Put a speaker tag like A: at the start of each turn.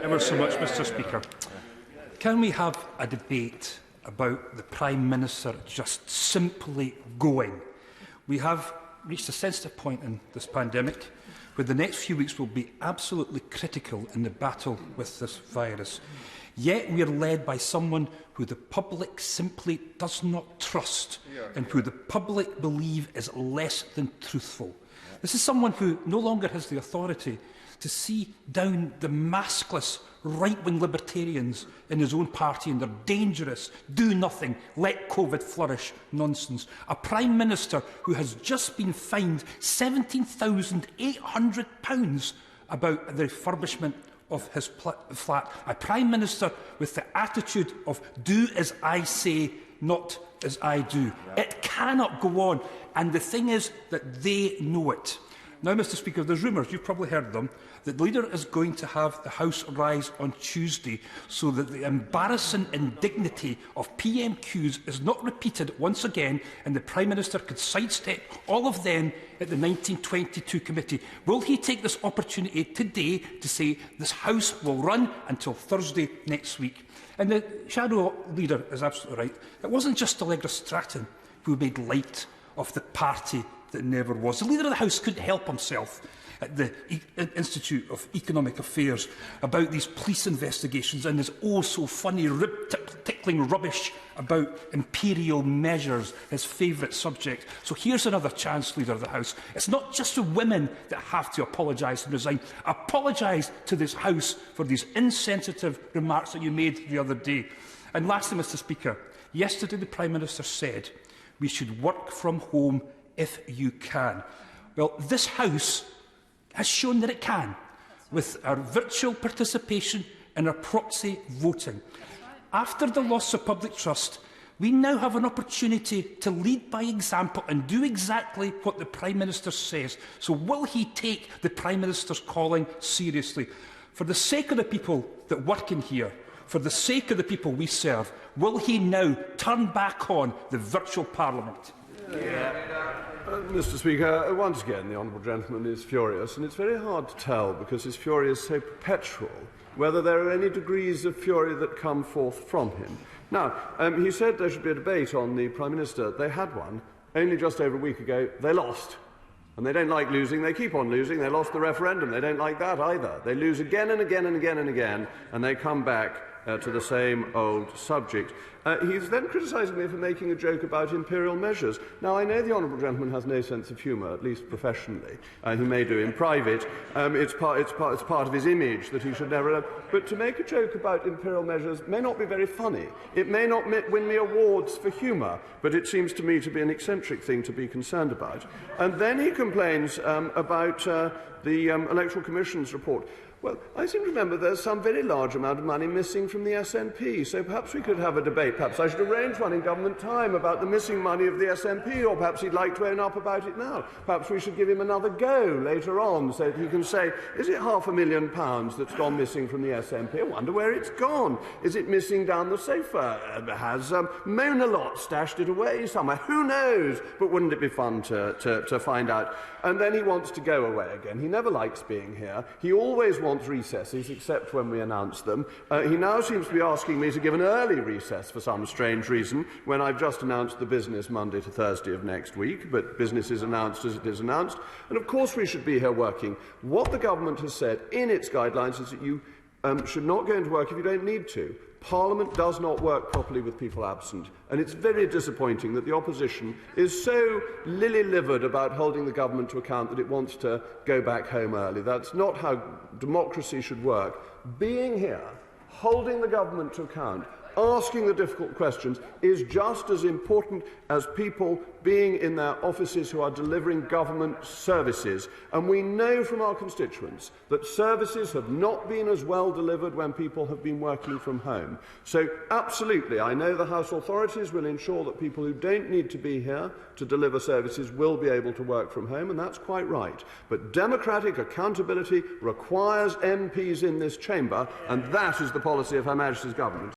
A: Ever so much, Mr. Speaker. Can we have a debate about the Prime Minister just simply going? We have reached a sensitive point in this pandemic where the next few weeks will be absolutely critical in the battle with this virus. Yet we are led by someone who the public simply does not trust and who the public believe is less than truthful. This is someone who no longer has the authority to see down the maskless right-wing libertarians in his own party and their dangerous, do-nothing, let COVID flourish nonsense. A Prime Minister who has just been fined £17,800 about the refurbishment of his flat. A Prime Minister with the attitude of do as I say, not as I do. It cannot go on, and the thing is that they know it. Now, Mr. Speaker, there's rumours, you've probably heard them, that the Leader is going to have the House rise on Tuesday so that the embarrassing indignity of PMQs is not repeated once again and the Prime Minister could sidestep all of them at the 1922 committee. Will he take this opportunity today to say this House will run until Thursday next week? And the Shadow Leader is absolutely right. It wasn't just Allegra Stratton who made light of the party that never was. The Leader of the House couldn't help himself at the Institute of Economic Affairs about these police investigations and his oh-so-funny, rib-tickling rubbish about imperial measures, his favourite subject. So here's another chance, Leader of the House. It's not just the women that have to apologise and resign. Apologise to this House for these insensitive remarks that you made the other day. And lastly, Mr. Speaker, yesterday the Prime Minister said we should work from home if you can. Well, this House has shown that it can, with our virtual participation and our proxy voting. After the loss of public trust, we now have an opportunity to lead by example and do exactly what the Prime Minister says. So will he take the Prime Minister's calling seriously? For the sake of the people that work in here, for the sake of the people we serve, will he now turn back on the virtual Parliament?
B: Mr. Speaker, once again the honourable gentleman is furious, and it's very hard to tell because his fury is so perpetual whether there are any degrees of fury that come forth from him. Now, he said there should be a debate on the Prime Minister. They had one only just over a week ago. They lost. And they don't like losing. They keep on losing. They lost the referendum. They don't like that either. They lose again and again and again and again, and they come back to the same old subject. He's then criticising me for making a joke about imperial measures. Now, I know the honourable gentleman has no sense of humour, at least professionally. He may do in private. It's part of his image that he should never... But to make a joke about imperial measures may not be very funny. It may not win me awards for humour, but it seems to me to be an eccentric thing to be concerned about. And then he complains about the Electoral Commission's report. Well, I seem to remember there's some very large amount of money missing from the SNP, so perhaps we could have a debate. Perhaps I should arrange one in government time about the missing money of the SNP, or perhaps he'd like to own up about it now. Perhaps we should give him another go later on so that he can say, is it £500,000 that's gone missing from the SNP? I wonder where it's gone. Is it missing down the sofa? Has Moanalot stashed it away somewhere? Who knows? But wouldn't it be fun to find out? And then he wants to go away again. He never likes being here. He always wants recesses, except when we announce them. He now seems to be asking me to give an early recess for some strange reason, when I've just announced the business Monday to Thursday of next week, but business is announced as it is announced. And of course we should be here working. What the government has said in its guidelines is that you should not go into work if you don't need to. Parliament does not work properly with people absent, and it's very disappointing that the opposition is so lily-livered about holding the government to account that it wants to go back home early. That's not how democracy should work. Being here, holding the government to account, asking the difficult questions is just as important as people being in their offices who are delivering government services. And we know from our constituents that services have not been as well delivered when people have been working from home. So absolutely, I know the House authorities will ensure that people who don't need to be here to deliver services will be able to work from home, and that's quite right. But democratic accountability requires MPs in this chamber, and that is the policy of Her Majesty's government.